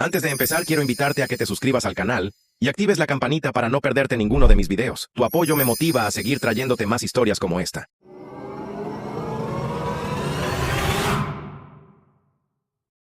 Antes de empezar, quiero invitarte a que te suscribas al canal y actives la campanita para no perderte ninguno de mis videos. Tu apoyo me motiva a seguir trayéndote más historias como esta.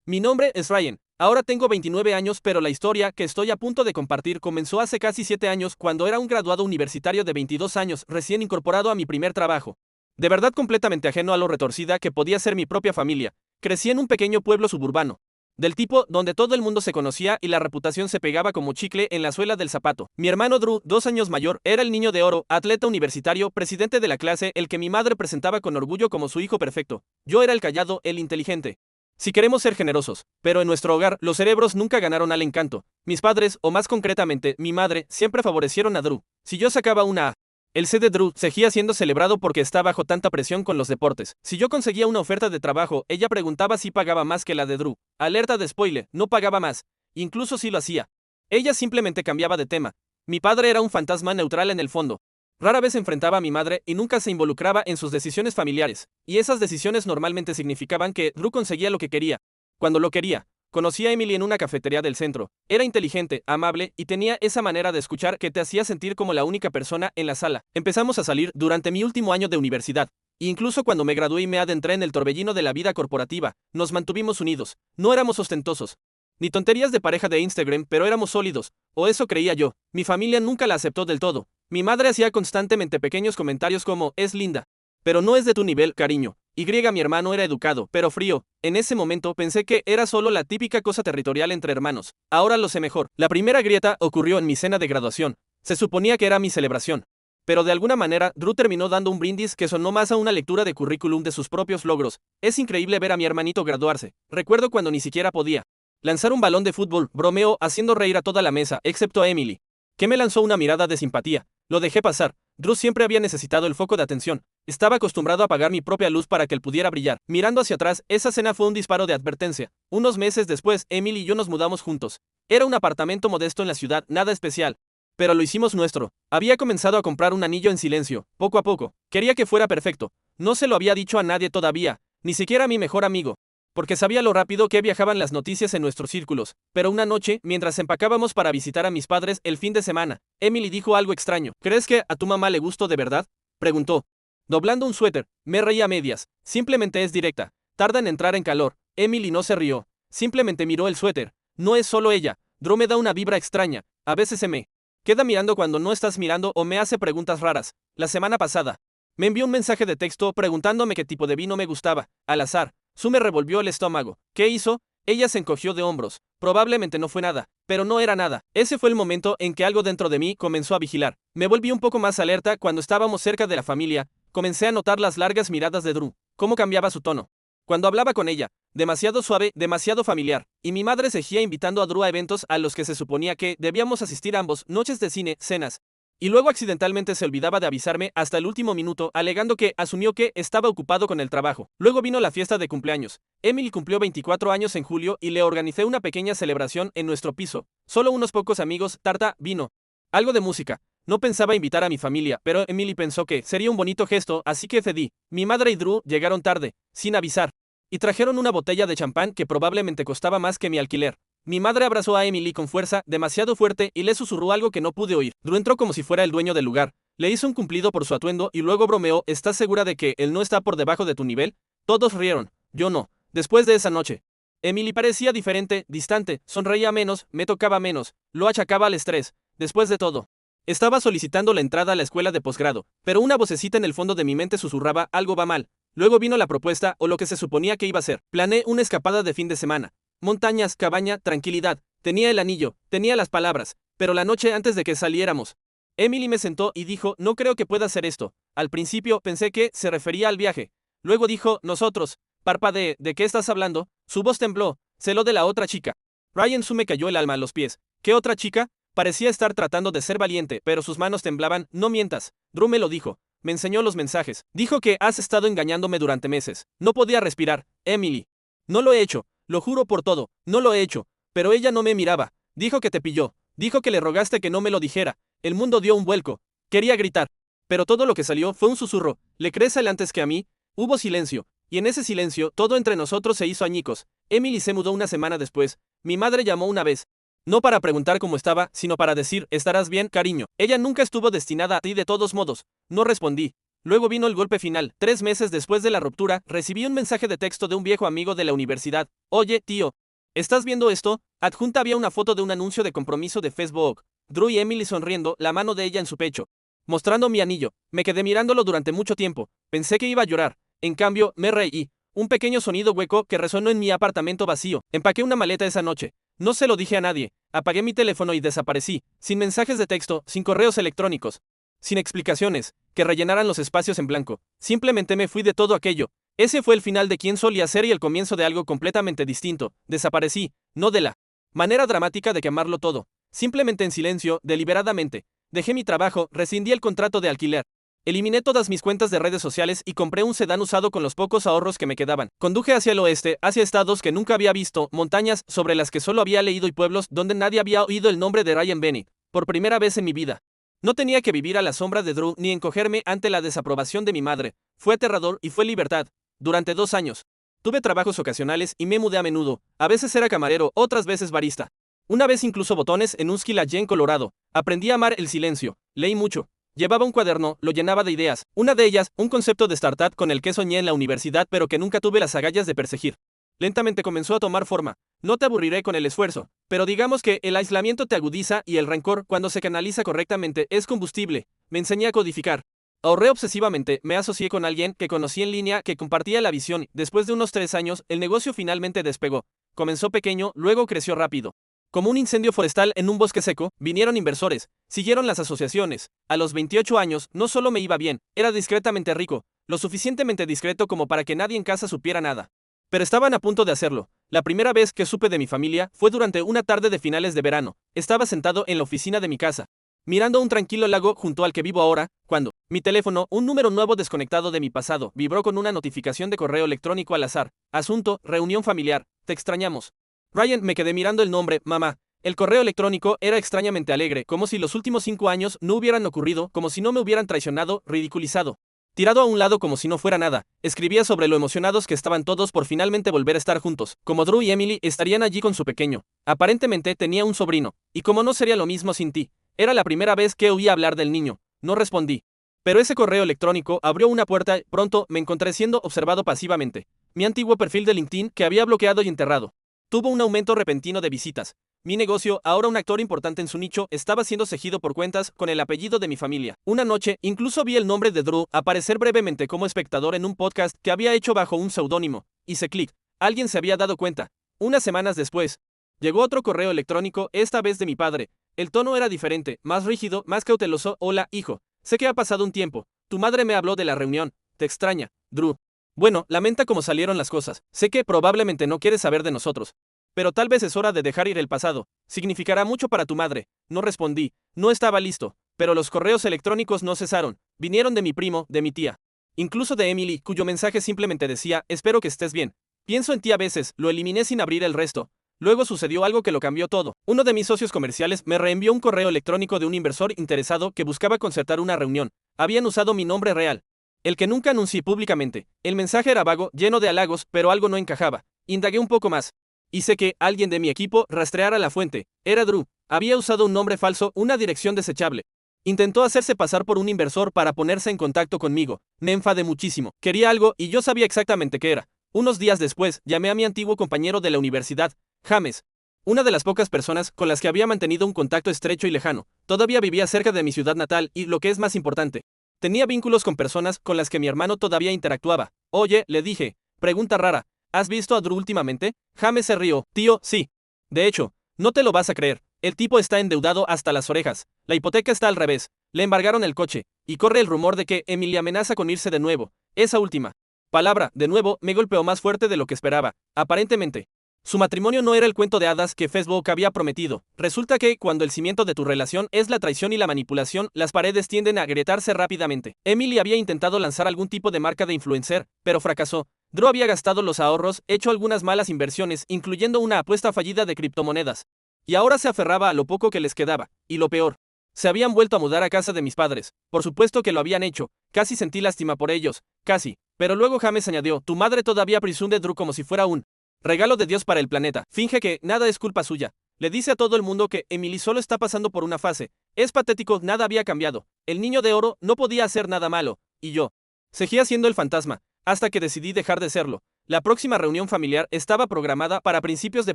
Mi nombre es Ryan. Ahora tengo 29 años, pero la historia que estoy a punto de compartir comenzó hace casi 7 años cuando era un graduado universitario de 22 años, recién incorporado a mi primer trabajo. De verdad completamente ajeno a lo retorcida que podía ser mi propia familia. Crecí en un pequeño pueblo suburbano, del tipo donde todo el mundo se conocía y la reputación se pegaba como chicle en la suela del zapato. Mi hermano Drew, 2 años mayor, era el niño de oro, atleta universitario, presidente de la clase, el que mi madre presentaba con orgullo como su hijo perfecto. Yo era el callado, el inteligente. Si queremos ser generosos, pero en nuestro hogar los cerebros nunca ganaron al encanto. Mis padres, o más concretamente, mi madre, siempre favorecieron a Drew. Si yo sacaba una A, el C de Drew seguía siendo celebrado porque está bajo tanta presión con los deportes. Si yo conseguía una oferta de trabajo, ella preguntaba si pagaba más que la de Drew. Alerta de spoiler, no pagaba más. Incluso si lo hacía. Ella simplemente cambiaba de tema. Mi padre era un fantasma neutral en el fondo. Rara vez enfrentaba a mi madre y nunca se involucraba en sus decisiones familiares, y esas decisiones normalmente significaban que Drew conseguía lo que quería, cuando lo quería. Conocí a Emily en una cafetería del centro. Era inteligente, amable y tenía esa manera de escuchar que te hacía sentir como la única persona en la sala. Empezamos a salir durante mi último año de universidad. Incluso cuando me gradué y me adentré en el torbellino de la vida corporativa, nos mantuvimos unidos. No éramos ostentosos, ni tonterías de pareja de Instagram, pero éramos sólidos, o eso creía yo. Mi familia nunca la aceptó del todo. Mi madre hacía constantemente pequeños comentarios como, es linda, pero no es de tu nivel, cariño. Mi hermano era educado, pero frío. En ese momento pensé que era solo la típica cosa territorial entre hermanos. Ahora lo sé mejor. La primera grieta ocurrió en mi cena de graduación. Se suponía que era mi celebración. Pero de alguna manera, Drew terminó dando un brindis que sonó más a una lectura de currículum de sus propios logros. Es increíble ver a mi hermanito graduarse. Recuerdo cuando ni siquiera podía lanzar un balón de fútbol, bromeó, haciendo reír a toda la mesa, excepto a Emily, que me lanzó una mirada de simpatía. Lo dejé pasar. Drew siempre había necesitado el foco de atención. Estaba acostumbrado a apagar mi propia luz para que él pudiera brillar. Mirando hacia atrás, esa cena fue un disparo de advertencia. Unos meses después, Emily y yo nos mudamos juntos. Era un apartamento modesto en la ciudad, nada especial. Pero lo hicimos nuestro. Había comenzado a comprar un anillo en silencio, poco a poco. Quería que fuera perfecto. No se lo había dicho a nadie todavía, ni siquiera a mi mejor amigo, porque sabía lo rápido que viajaban las noticias en nuestros círculos. Pero una noche, mientras empacábamos para visitar a mis padres el fin de semana, Emily dijo algo extraño. ¿Crees que a tu mamá le gustó de verdad?, preguntó, doblando un suéter. Me reí a medias. Simplemente es directa. Tarda en entrar en calor. Emily no se rió. Simplemente miró el suéter. No es solo ella. Drew me da una vibra extraña. A veces se me queda mirando cuando no estás mirando o me hace preguntas raras. La semana pasada me envió un mensaje de texto preguntándome qué tipo de vino me gustaba. Al azar. Su me revolvió el estómago. ¿Qué hizo? Ella se encogió de hombros. Probablemente no fue nada, pero no era nada. Ese fue el momento en que algo dentro de mí comenzó a vigilar. Me volví un poco más alerta cuando estábamos cerca de la familia. Comencé a notar las largas miradas de Drew, cómo cambiaba su tono cuando hablaba con ella, demasiado suave, demasiado familiar, y mi madre seguía invitando a Drew a eventos a los que se suponía que debíamos asistir ambos, noches de cine, cenas. Y luego accidentalmente se olvidaba de avisarme hasta el último minuto, alegando que asumió que estaba ocupado con el trabajo. Luego vino la fiesta de cumpleaños. Emily cumplió 24 años en julio y le organicé una pequeña celebración en nuestro piso. Solo unos pocos amigos, tarta, vino, algo de música. No pensaba invitar a mi familia, pero Emily pensó que sería un bonito gesto, así que cedí. Mi madre y Drew llegaron tarde, sin avisar, y trajeron una botella de champán que probablemente costaba más que mi alquiler. Mi madre abrazó a Emily con fuerza, demasiado fuerte, y le susurró algo que no pude oír. Drew entró como si fuera el dueño del lugar. Le hizo un cumplido por su atuendo y luego bromeó, ¿estás segura de que él no está por debajo de tu nivel? Todos rieron. Yo no. Después de esa noche, Emily parecía diferente, distante, sonreía menos, me tocaba menos, lo achacaba al estrés. Después de todo, estaba solicitando la entrada a la escuela de posgrado, pero una vocecita en el fondo de mi mente susurraba, algo va mal. Luego vino la propuesta, o lo que se suponía que iba a ser. Planeé una escapada de fin de semana. Montañas, cabaña, tranquilidad. Tenía el anillo, tenía las palabras, pero la noche antes de que saliéramos, Emily me sentó y dijo, no creo que pueda hacer esto. Al principio pensé que se refería al viaje. Luego dijo, nosotros. Parpadeé, ¿de qué estás hablando? Su voz tembló, celó de la otra chica. Ryan Su me cayó el alma a los pies. ¿Qué otra chica? Parecía estar tratando de ser valiente, pero sus manos temblaban. No mientas. Drew me lo dijo. Me enseñó los mensajes. Dijo que has estado engañándome durante meses. No podía respirar. Emily. No lo he hecho. Lo juro por todo. No lo he hecho. Pero ella no me miraba. Dijo que te pilló. Dijo que le rogaste que no me lo dijera. El mundo dio un vuelco. Quería gritar. Pero todo lo que salió fue un susurro. ¿Le crees a él antes que a mí? Hubo silencio. Y en ese silencio, todo entre nosotros se hizo añicos. Emily se mudó una semana después. Mi madre llamó una vez. No para preguntar cómo estaba, sino para decir, ¿estarás bien, cariño? Ella nunca estuvo destinada a ti de todos modos. No respondí. Luego vino el golpe final. 3 meses después de la ruptura, recibí un mensaje de texto de un viejo amigo de la universidad. Oye, tío, ¿estás viendo esto? Adjunta había una foto de un anuncio de compromiso de Facebook. Drew y Emily sonriendo, la mano de ella en su pecho, mostrando mi anillo. Me quedé mirándolo durante mucho tiempo. Pensé que iba a llorar. En cambio, me reí. Un pequeño sonido hueco que resonó en mi apartamento vacío. Empaqué una maleta esa noche. No se lo dije a nadie. Apagué mi teléfono y desaparecí. Sin mensajes de texto, sin correos electrónicos, sin explicaciones que rellenaran los espacios en blanco. Simplemente me fui de todo aquello. Ese fue el final de quien solía ser y el comienzo de algo completamente distinto. Desaparecí, no de la manera dramática de quemarlo todo. Simplemente en silencio, deliberadamente. Dejé mi trabajo, rescindí el contrato de alquiler. Eliminé todas mis cuentas de redes sociales y compré un sedán usado con los pocos ahorros que me quedaban. Conduje hacia el oeste, hacia estados que nunca había visto, montañas sobre las que solo había leído y pueblos donde nadie había oído el nombre de Ryan Bennett. Por primera vez en mi vida. No tenía que vivir a la sombra de Drew ni encogerme ante la desaprobación de mi madre. Fue aterrador y fue libertad. Durante 2 años. Tuve trabajos ocasionales y me mudé a menudo. A veces era camarero, otras veces barista. Una vez incluso botones en un Skillagene Colorado. Aprendí a amar el silencio. Leí mucho. Llevaba un cuaderno, lo llenaba de ideas. Una de ellas, un concepto de startup con el que soñé en la universidad pero que nunca tuve las agallas de perseguir. Lentamente comenzó a tomar forma. No te aburriré con el esfuerzo, pero digamos que el aislamiento te agudiza y el rencor, cuando se canaliza correctamente, es combustible. Me enseñé a codificar. Ahorré obsesivamente, me asocié con alguien que conocí en línea que compartía la visión. Después de unos 3 años, el negocio finalmente despegó. Comenzó pequeño, luego creció rápido. Como un incendio forestal en un bosque seco, vinieron inversores, siguieron las asociaciones. A los 28 años, no solo me iba bien, era discretamente rico, lo suficientemente discreto como para que nadie en casa supiera nada. Pero estaban a punto de hacerlo. La primera vez que supe de mi familia fue durante una tarde de finales de verano. Estaba sentado en la oficina de mi casa, mirando un tranquilo lago junto al que vivo ahora, cuando mi teléfono, un número nuevo desconectado de mi pasado, vibró con una notificación de correo electrónico al azar. Asunto, reunión familiar, te extrañamos. Ryan, me quedé mirando el nombre, mamá. El correo electrónico era extrañamente alegre, como si los últimos 5 años no hubieran ocurrido, como si no me hubieran traicionado, ridiculizado. Tirado a un lado como si no fuera nada, escribía sobre lo emocionados que estaban todos por finalmente volver a estar juntos, como Drew y Emily estarían allí con su pequeño. Aparentemente tenía un sobrino, y como no sería lo mismo sin ti. Era la primera vez que oía hablar del niño. No respondí. Pero ese correo electrónico abrió una puerta. Pronto me encontré siendo observado pasivamente. Mi antiguo perfil de LinkedIn, que había bloqueado y enterrado, tuvo un aumento repentino de visitas. Mi negocio, ahora un actor importante en su nicho, estaba siendo seguido por cuentas con el apellido de mi familia. Una noche, incluso vi el nombre de Drew aparecer brevemente como espectador en un podcast que había hecho bajo un seudónimo. Hice clic. Alguien se había dado cuenta. Unas semanas después, llegó otro correo electrónico, esta vez de mi padre. El tono era diferente, más rígido, más cauteloso. Hola, hijo. Sé que ha pasado un tiempo. Tu madre me habló de la reunión. Te extraña, Drew. Bueno, lamenta cómo salieron las cosas. Sé que probablemente no quieres saber de nosotros. Pero tal vez es hora de dejar ir el pasado. Significará mucho para tu madre. No respondí. No estaba listo. Pero los correos electrónicos no cesaron. Vinieron de mi primo, de mi tía. Incluso de Emily, cuyo mensaje simplemente decía, espero que estés bien. Pienso en ti a veces, lo eliminé sin abrir el resto. Luego sucedió algo que lo cambió todo. Uno de mis socios comerciales me reenvió un correo electrónico de un inversor interesado que buscaba concertar una reunión. Habían usado mi nombre real, el que nunca anuncié públicamente. El mensaje era vago, lleno de halagos, pero algo no encajaba. Indagué un poco más. Hice que alguien de mi equipo rastreara la fuente. Era Drew. Había usado un nombre falso, una dirección desechable. Intentó hacerse pasar por un inversor para ponerse en contacto conmigo. Me enfadé muchísimo. Quería algo y yo sabía exactamente qué era. Unos días después, llamé a mi antiguo compañero de la universidad, James, una de las pocas personas con las que había mantenido un contacto estrecho y lejano. Todavía vivía cerca de mi ciudad natal y, lo que es más importante, tenía vínculos con personas con las que mi hermano todavía interactuaba. Oye, le dije, pregunta rara, ¿has visto a Drew últimamente? James se rió. Tío, sí. De hecho, no te lo vas a creer. El tipo está endeudado hasta las orejas. La hipoteca está al revés. Le embargaron el coche. Y corre el rumor de que Emily amenaza con irse de nuevo. Esa última palabra, de nuevo, me golpeó más fuerte de lo que esperaba. Aparentemente, su matrimonio no era el cuento de hadas que Facebook había prometido. Resulta que, cuando el cimiento de tu relación es la traición y la manipulación, las paredes tienden a agrietarse rápidamente. Emily había intentado lanzar algún tipo de marca de influencer, pero fracasó. Drew había gastado los ahorros, hecho algunas malas inversiones, incluyendo una apuesta fallida de criptomonedas. Y ahora se aferraba a lo poco que les quedaba. Y lo peor, se habían vuelto a mudar a casa de mis padres. Por supuesto que lo habían hecho. Casi sentí lástima por ellos. Casi. Pero luego James añadió, tu madre todavía presume de Drew como si fuera un Regalo de Dios para el planeta. Finge que nada es culpa suya. Le dice a todo el mundo que Emily solo está pasando por una fase. Es patético, nada había cambiado. El niño de oro no podía hacer nada malo. Y yo. Seguía siendo el fantasma, hasta que decidí dejar de serlo. La próxima reunión familiar estaba programada para principios de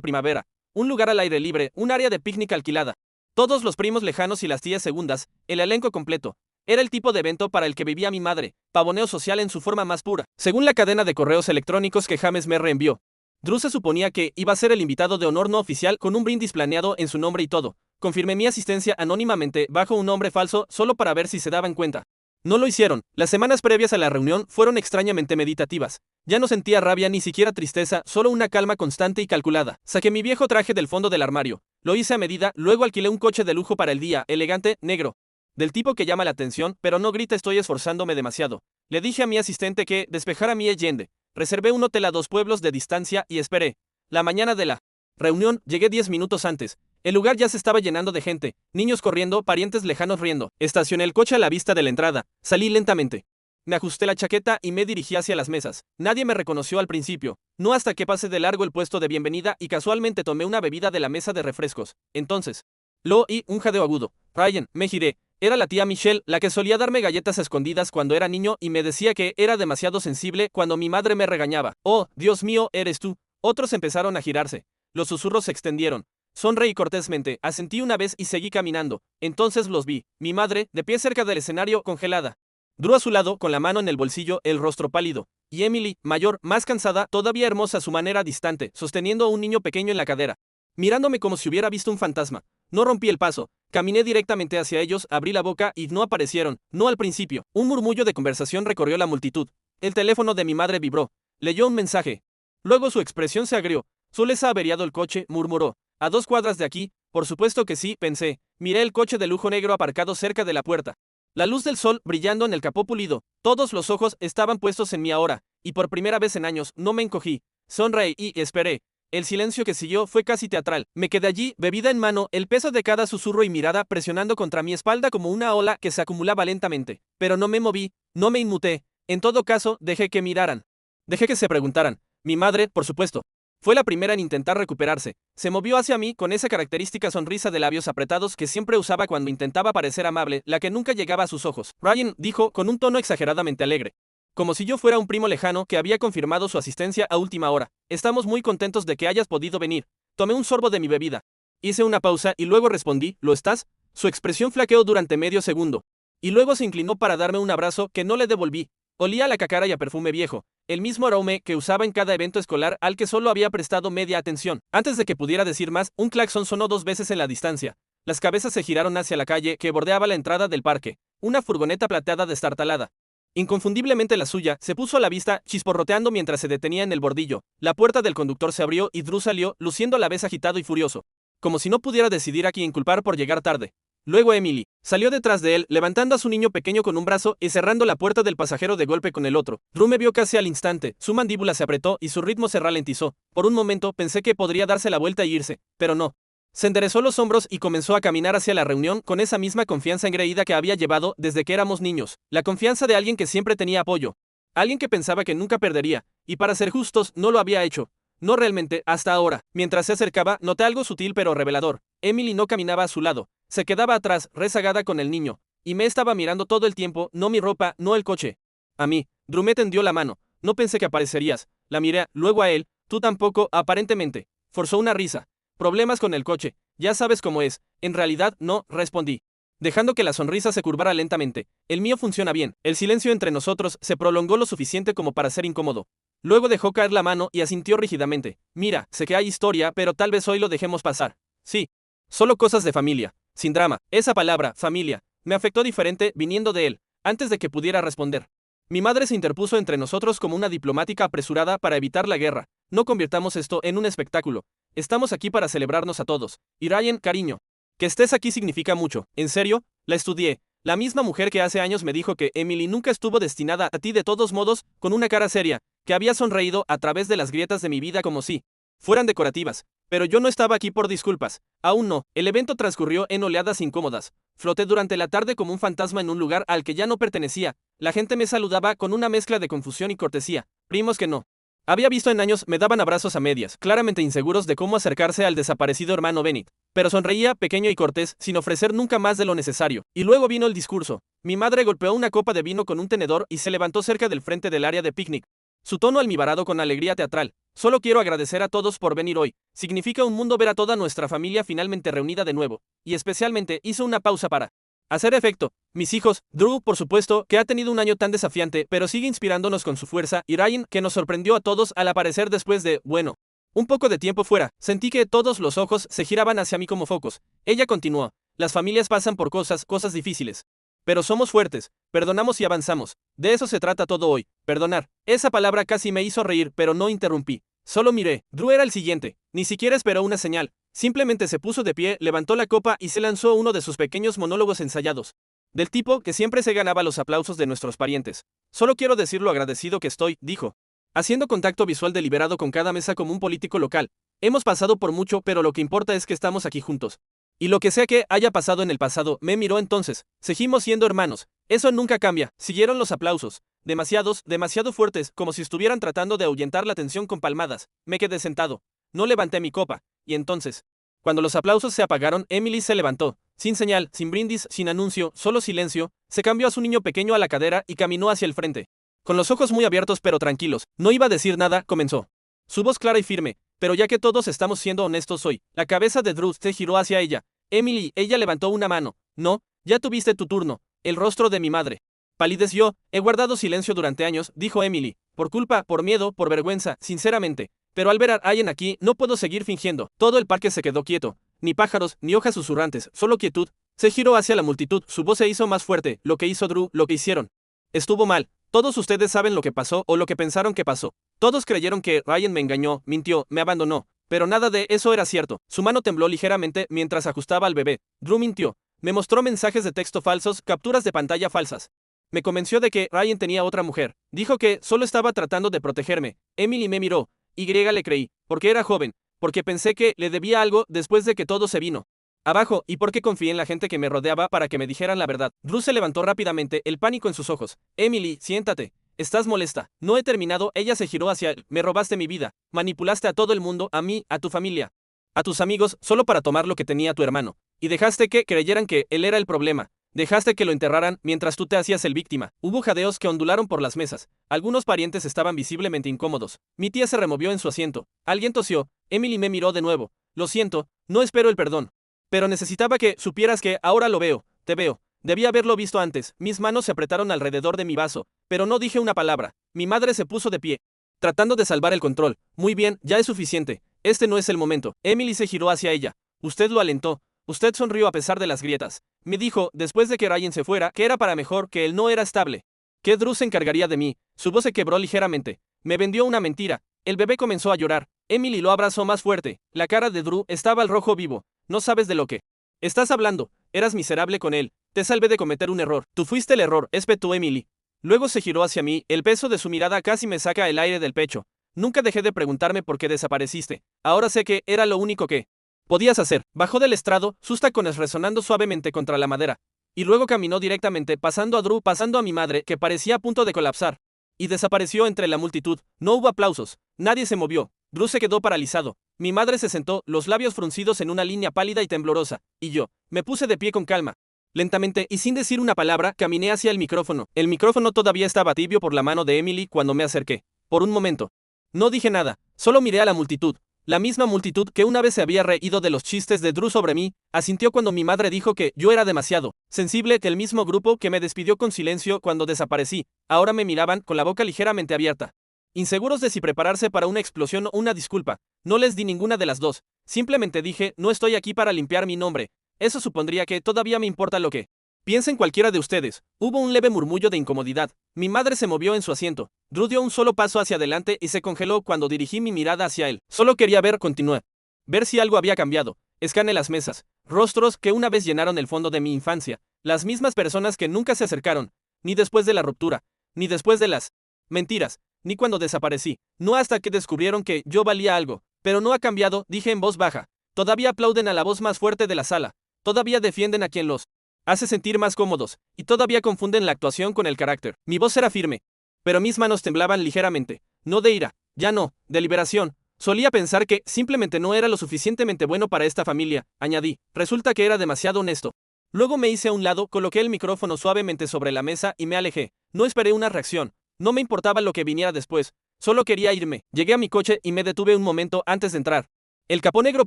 primavera. Un lugar al aire libre, un área de picnic alquilada. Todos los primos lejanos y las tías segundas, el elenco completo. Era el tipo de evento para el que vivía mi madre, pavoneo social en su forma más pura. Según la cadena de correos electrónicos que James me reenvió, Drew se suponía que iba a ser el invitado de honor no oficial con un brindis planeado en su nombre y todo. Confirmé mi asistencia anónimamente bajo un nombre falso solo para ver si se daban cuenta. No lo hicieron. Las semanas previas a la reunión fueron extrañamente meditativas. Ya no sentía rabia ni siquiera tristeza, solo una calma constante y calculada. Saqué mi viejo traje del fondo del armario. Lo hice a medida, luego alquilé un coche de lujo para el día, elegante, negro. Del tipo que llama la atención, pero no grita, estoy esforzándome demasiado. Le dije a mi asistente que despejara mi Allende. Reservé un hotel a 2 pueblos de distancia y esperé. La mañana de la reunión llegué 10 minutos antes. El lugar ya se estaba llenando de gente, niños corriendo, parientes lejanos riendo. Estacioné el coche a la vista de la entrada. Salí lentamente. Me ajusté la chaqueta y me dirigí hacia las mesas. Nadie me reconoció al principio, no hasta que pasé de largo el puesto de bienvenida y casualmente tomé una bebida de la mesa de refrescos. Entonces, lo oí, un jadeo agudo. Ryan, me giré. Era la tía Michelle, la que solía darme galletas escondidas cuando era niño y me decía que era demasiado sensible cuando mi madre me regañaba. Oh, Dios mío, eres tú. Otros empezaron a girarse. Los susurros se extendieron. Sonreí cortésmente, asentí una vez y seguí caminando. Entonces los vi. Mi madre, de pie cerca del escenario, congelada. Drew a su lado, con la mano en el bolsillo, el rostro pálido. Y Emily, mayor, más cansada, todavía hermosa a su manera distante, sosteniendo a un niño pequeño en la cadera. Mirándome como si hubiera visto un fantasma. No rompí el paso. Caminé directamente hacia ellos, abrí la boca y no aparecieron, no al principio. Un murmullo de conversación recorrió la multitud. El teléfono de mi madre vibró. Leyó un mensaje. Luego su expresión se agrió. ¿Les ha averiado el coche?, murmuró. ¿A 2 cuadras de aquí? Por supuesto que sí, pensé. Miré el coche de lujo negro aparcado cerca de la puerta. La luz del sol brillando en el capó pulido. Todos los ojos estaban puestos en mí ahora, y por primera vez en años no me encogí. Sonreí y esperé. El silencio que siguió fue casi teatral. Me quedé allí, bebida en mano, el peso de cada susurro y mirada presionando contra mi espalda como una ola que se acumulaba lentamente. Pero no me moví, no me inmuté. En todo caso, dejé que miraran. Dejé que se preguntaran. Mi madre, por supuesto. Fue la primera en intentar recuperarse. Se movió hacia mí con esa característica sonrisa de labios apretados que siempre usaba cuando intentaba parecer amable, la que nunca llegaba a sus ojos. Ryan, dijo, con un tono exageradamente alegre. Como si yo fuera un primo lejano que había confirmado su asistencia a última hora. Estamos muy contentos de que hayas podido venir. Tomé un sorbo de mi bebida. Hice una pausa y luego respondí, ¿lo estás? Su expresión flaqueó durante medio segundo. Y luego se inclinó para darme un abrazo que no le devolví. Olía a la cacara y a perfume viejo, el mismo aroma que usaba en cada evento escolar al que solo había prestado media atención. Antes de que pudiera decir más, un claxon sonó 2 veces en la distancia. Las cabezas se giraron hacia la calle que bordeaba la entrada del parque. Una furgoneta plateada destartalada. Inconfundiblemente la suya, se puso a la vista, chisporroteando mientras se detenía en el bordillo. La puerta del conductor se abrió y Drew salió, luciendo a la vez agitado y furioso. Como si no pudiera decidir a quién culpar por llegar tarde. Luego Emily salió detrás de él, levantando a su niño pequeño con un brazo y cerrando la puerta del pasajero de golpe con el otro. Drew me vio casi al instante, su mandíbula se apretó y su ritmo se ralentizó. Por un momento pensé que podría darse la vuelta e irse, pero no. Se enderezó los hombros y comenzó a caminar hacia la reunión con esa misma confianza engreída que había llevado desde que éramos niños. La confianza de alguien que siempre tenía apoyo. Alguien que pensaba que nunca perdería, y para ser justos, no lo había hecho. No realmente, hasta ahora. Mientras se acercaba, noté algo sutil pero revelador. Emily no caminaba a su lado. Se quedaba atrás, rezagada con el niño. Y me estaba mirando todo el tiempo, no mi ropa, no el coche. A mí. Drew me tendió la mano. No pensé que aparecerías. La miré, luego a él. Tú tampoco, aparentemente. Forzó una risa. Problemas con el coche. Ya sabes cómo es. En realidad, no, respondí. Dejando que la sonrisa se curvara lentamente. El mío funciona bien. El silencio entre nosotros se prolongó lo suficiente como para ser incómodo. Luego dejó caer la mano y asintió rígidamente. Mira, sé que hay historia, pero tal vez hoy lo dejemos pasar. Sí. Solo cosas de familia. Sin drama. Esa palabra, familia, me afectó diferente viniendo de él, antes de que pudiera responder. Mi madre se interpuso entre nosotros como una diplomática apresurada para evitar la guerra. No convirtamos esto en un espectáculo. Estamos aquí para celebrarnos a todos. Y Ryan, cariño. Que estés aquí significa mucho. ¿En serio? La estudié. La misma mujer que hace años me dijo que Emily nunca estuvo destinada a ti de todos modos, con una cara seria, que había sonreído a través de las grietas de mi vida como si fueran decorativas. Pero yo no estaba aquí por disculpas. Aún no. El evento transcurrió en oleadas incómodas. Floté durante la tarde como un fantasma en un lugar al que ya no pertenecía. La gente me saludaba con una mezcla de confusión y cortesía. Primos que no Había visto en años, me daban abrazos a medias, claramente inseguros de cómo acercarse al desaparecido hermano Bennett. Pero sonreía, pequeño y cortés, sin ofrecer nunca más de lo necesario. Y luego vino el discurso. Mi madre golpeó una copa de vino con un tenedor y se levantó cerca del frente del área de picnic. Su tono almibarado con alegría teatral. Solo quiero agradecer a todos por venir hoy. Significa un mundo ver a toda nuestra familia finalmente reunida de nuevo. Y especialmente hizo una pausa para hacer efecto. Mis hijos, Drew, por supuesto, que ha tenido un año tan desafiante, pero sigue inspirándonos con su fuerza, y Ryan, que nos sorprendió a todos al aparecer después de, bueno, un poco de tiempo fuera. Sentí que todos los ojos se giraban hacia mí como focos. Ella continuó. Las familias pasan por cosas difíciles. Pero somos fuertes, perdonamos y avanzamos. De eso se trata todo hoy, perdonar. Esa palabra casi me hizo reír, pero no interrumpí. Solo miré. Drew era el siguiente. Ni siquiera esperó una señal. Simplemente se puso de pie, levantó la copa y se lanzó uno de sus pequeños monólogos ensayados. Del tipo que siempre se ganaba los aplausos de nuestros parientes. Solo quiero decir lo agradecido que estoy, dijo. Haciendo contacto visual deliberado con cada mesa como un político local. Hemos pasado por mucho, pero lo que importa es que estamos aquí juntos. Y lo que sea que haya pasado en el pasado, me miró entonces. Seguimos siendo hermanos. Eso nunca cambia. Siguieron los aplausos. Demasiado fuertes, como si estuvieran tratando de ahuyentar la tensión con palmadas. Me quedé sentado. No levanté mi copa. Y entonces, cuando los aplausos se apagaron, Emily se levantó. Sin señal, sin brindis, sin anuncio, solo silencio, se cambió a su niño pequeño a la cadera y caminó hacia el frente. Con los ojos muy abiertos pero tranquilos. No iba a decir nada, comenzó. Su voz clara y firme. Pero ya que todos estamos siendo honestos hoy, la cabeza de Drew se giró hacia ella. Emily, ella levantó una mano. No, ya tuviste tu turno. El rostro de mi madre palideció. He guardado silencio durante años, dijo Emily. Por culpa, por miedo, por vergüenza, sinceramente. Pero al ver a Ryan aquí, no puedo seguir fingiendo. Todo el parque se quedó quieto. Ni pájaros, ni hojas susurrantes, solo quietud. Se giró hacia la multitud, su voz se hizo más fuerte. Lo que hizo Drew, lo que hicieron. Estuvo mal. Todos ustedes saben lo que pasó o lo que pensaron que pasó. Todos creyeron que Ryan me engañó, mintió, me abandonó. Pero nada de eso era cierto. Su mano tembló ligeramente mientras ajustaba al bebé. Drew mintió. Me mostró mensajes de texto falsos, capturas de pantalla falsas. Me convenció de que Ryan tenía otra mujer. Dijo que solo estaba tratando de protegerme. Emily me miró. Le creí. Porque era joven. Porque pensé que le debía algo después de que todo se vino abajo, y porque confié en la gente que me rodeaba para que me dijeran la verdad. Drew se levantó rápidamente, el pánico en sus ojos. Emily, siéntate. Estás molesta. No he terminado. Ella se giró hacia él. Me robaste mi vida. Manipulaste a todo el mundo, a mí, a tu familia, a tus amigos, solo para tomar lo que tenía tu hermano. Y dejaste que creyeran que él era el problema. Dejaste que lo enterraran mientras tú te hacías el víctima. Hubo jadeos que ondularon por las mesas. Algunos parientes estaban visiblemente incómodos. Mi tía se removió en su asiento. Alguien tosió. Emily me miró de nuevo. Lo siento, no espero el perdón. Pero necesitaba que supieras que ahora lo veo. Te veo. Debía haberlo visto antes. Mis manos se apretaron alrededor de mi vaso, pero no dije una palabra. Mi madre se puso de pie, tratando de salvar el control. Muy bien, ya es suficiente. Este no es el momento. Emily se giró hacia ella. Usted lo alentó. Usted sonrió a pesar de las grietas. Me dijo, después de que Ryan se fuera, que era para mejor, que él no era estable. Que Drew se encargaría de mí. Su voz se quebró ligeramente. Me vendió una mentira. El bebé comenzó a llorar. Emily lo abrazó más fuerte. La cara de Drew estaba al rojo vivo. No sabes de lo que estás hablando. Eras miserable con él. Te salvé de cometer un error. Tú fuiste el error, espetó Emily. Luego se giró hacia mí. El peso de su mirada casi me saca el aire del pecho. Nunca dejé de preguntarme por qué desapareciste. Ahora sé que era lo único que podías hacer. Bajó del estrado, sus tacones resonando suavemente contra la madera. Y luego caminó directamente, pasando a Drew, pasando a mi madre, que parecía a punto de colapsar. Y desapareció entre la multitud. No hubo aplausos. Nadie se movió. Drew se quedó paralizado. Mi madre se sentó, los labios fruncidos en una línea pálida y temblorosa. Y yo me puse de pie con calma. Lentamente y sin decir una palabra, caminé hacia el micrófono. El micrófono todavía estaba tibio por la mano de Emily cuando me acerqué. Por un momento. No dije nada. Solo miré a la multitud. La misma multitud que una vez se había reído de los chistes de Drew sobre mí, asintió cuando mi madre dijo que yo era demasiado sensible, que el mismo grupo que me despidió con silencio cuando desaparecí, ahora me miraban con la boca ligeramente abierta. Inseguros de si prepararse para una explosión o una disculpa, no les di ninguna de las dos. Simplemente dije, no estoy aquí para limpiar mi nombre. Eso supondría que todavía me importa lo que piensen cualquiera de ustedes. Hubo un leve murmullo de incomodidad. Mi madre se movió en su asiento. Drew dio un solo paso hacia adelante y se congeló cuando dirigí mi mirada hacia él. Solo quería continué. Ver si algo había cambiado. Escaneé las mesas. Rostros que una vez llenaron el fondo de mi infancia. Las mismas personas que nunca se acercaron. Ni después de la ruptura. Ni después de las mentiras. Ni cuando desaparecí. No hasta que descubrieron que yo valía algo. Pero no ha cambiado, dije en voz baja. Todavía aplauden a la voz más fuerte de la sala. Todavía defienden a quien los hace sentir más cómodos. Y todavía confunden la actuación con el carácter. Mi voz era firme. Pero mis manos temblaban ligeramente. No de ira. Ya no, de liberación. Solía pensar que simplemente no era lo suficientemente bueno para esta familia, añadí. Resulta que era demasiado honesto. Luego me hice a un lado, coloqué el micrófono suavemente sobre la mesa y me alejé. No esperé una reacción. No me importaba lo que viniera después. Solo quería irme. Llegué a mi coche y me detuve un momento antes de entrar. El capó negro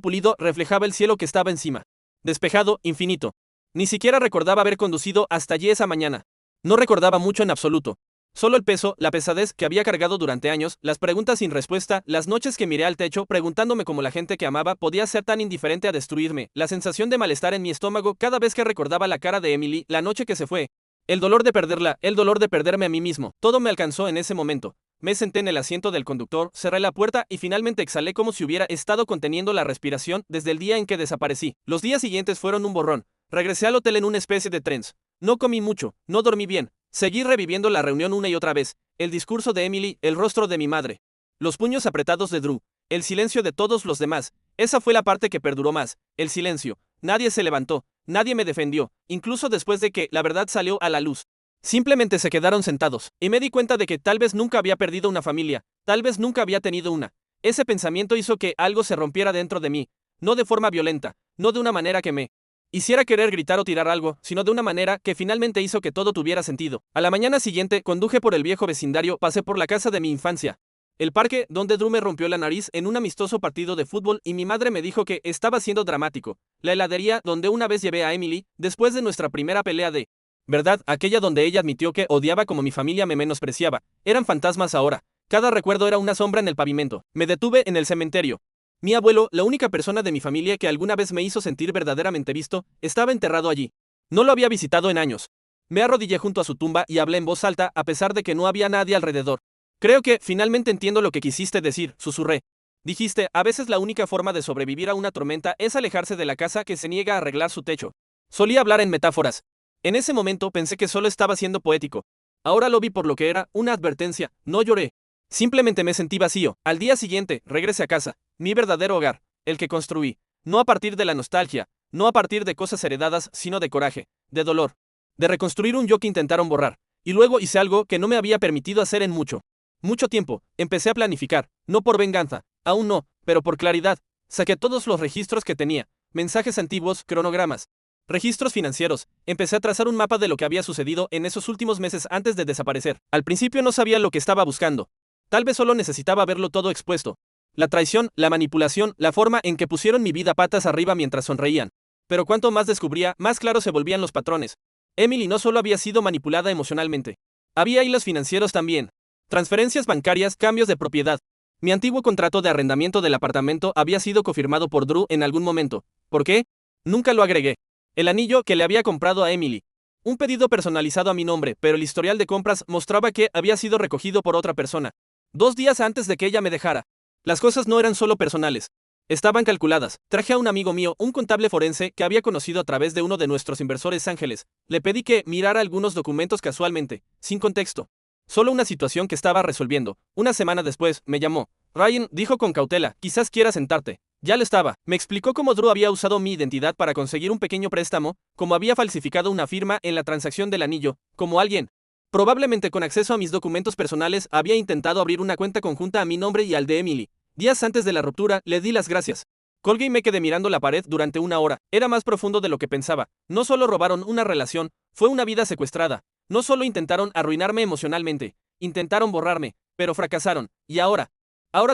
pulido reflejaba el cielo que estaba encima. Despejado, infinito. Ni siquiera recordaba haber conducido hasta allí esa mañana. No recordaba mucho en absoluto. Solo el peso, la pesadez que había cargado durante años, las preguntas sin respuesta, las noches que miré al techo preguntándome cómo la gente que amaba podía ser tan indiferente a destruirme, la sensación de malestar en mi estómago cada vez que recordaba la cara de Emily la noche que se fue. El dolor de perderla, el dolor de perderme a mí mismo, todo me alcanzó en ese momento. Me senté en el asiento del conductor, cerré la puerta y finalmente exhalé como si hubiera estado conteniendo la respiración desde el día en que desaparecí. Los días siguientes fueron un borrón. Regresé al hotel en una especie de trance. No comí mucho, no dormí bien. Seguí reviviendo la reunión una y otra vez, el discurso de Emily, el rostro de mi madre, los puños apretados de Drew, el silencio de todos los demás. Esa fue la parte que perduró más, el silencio. Nadie se levantó, nadie me defendió, incluso después de que la verdad salió a la luz. Simplemente se quedaron sentados, y me di cuenta de que tal vez nunca había perdido una familia, tal vez nunca había tenido una. Ese pensamiento hizo que algo se rompiera dentro de mí, no de forma violenta, no de una manera que me hiciera querer gritar o tirar algo, sino de una manera que finalmente hizo que todo tuviera sentido. A la mañana siguiente conduje por el viejo vecindario, pasé por la casa de mi infancia, el parque donde Drew me rompió la nariz en un amistoso partido de fútbol y mi madre me dijo que estaba siendo dramático, la heladería donde una vez llevé a Emily, después de nuestra primera pelea de verdad, aquella donde ella admitió que odiaba como mi familia me menospreciaba. Eran fantasmas ahora. Cada recuerdo era una sombra en el pavimento. Me detuve en el cementerio. Mi abuelo, la única persona de mi familia que alguna vez me hizo sentir verdaderamente visto, estaba enterrado allí. No lo había visitado en años. Me arrodillé junto a su tumba y hablé en voz alta a pesar de que no había nadie alrededor. Creo que finalmente entiendo lo que quisiste decir, susurré. Dijiste, a veces la única forma de sobrevivir a una tormenta es alejarse de la casa que se niega a arreglar su techo. Solía hablar en metáforas. En ese momento pensé que solo estaba siendo poético. Ahora lo vi por lo que era, una advertencia. No lloré. Simplemente me sentí vacío. Al día siguiente, regresé a casa. Mi verdadero hogar, el que construí. No a partir de la nostalgia, no a partir de cosas heredadas, sino de coraje, de dolor. De reconstruir un yo que intentaron borrar. Y luego hice algo que no me había permitido hacer en mucho tiempo. Empecé a planificar, no por venganza, aún no, pero por claridad. Saqué todos los registros que tenía, mensajes antiguos, cronogramas, registros financieros. Empecé a trazar un mapa de lo que había sucedido en esos últimos meses antes de desaparecer. Al principio no sabía lo que estaba buscando. Tal vez solo necesitaba verlo todo expuesto. La traición, la manipulación, la forma en que pusieron mi vida patas arriba mientras sonreían. Pero cuanto más descubría, más claros se volvían los patrones. Emily no solo había sido manipulada emocionalmente. Había hilos financieros también. Transferencias bancarias, cambios de propiedad. Mi antiguo contrato de arrendamiento del apartamento había sido confirmado por Drew en algún momento. ¿Por qué? Nunca lo agregué. El anillo que le había comprado a Emily. Un pedido personalizado a mi nombre, pero el historial de compras mostraba que había sido recogido por otra persona. 2 días antes de que ella me dejara. Las cosas no eran solo personales. Estaban calculadas. Traje a un amigo mío, un contable forense que había conocido a través de uno de nuestros inversores ángeles. Le pedí que mirara algunos documentos casualmente, sin contexto. Solo una situación que estaba resolviendo. Una semana después, me llamó. Ryan, dijo con cautela, quizás quieras sentarte. Ya lo estaba. Me explicó cómo Drew había usado mi identidad para conseguir un pequeño préstamo, cómo había falsificado una firma en la transacción del anillo, como alguien, probablemente con acceso a mis documentos personales, había intentado abrir una cuenta conjunta a mi nombre y al de Emily. Días antes de la ruptura, le di las gracias. Colgué y me quedé mirando la pared durante 1 hora. Era más profundo de lo que pensaba. No solo robaron una relación, fue una vida secuestrada. No solo intentaron arruinarme emocionalmente, intentaron borrarme, pero fracasaron. Y ahora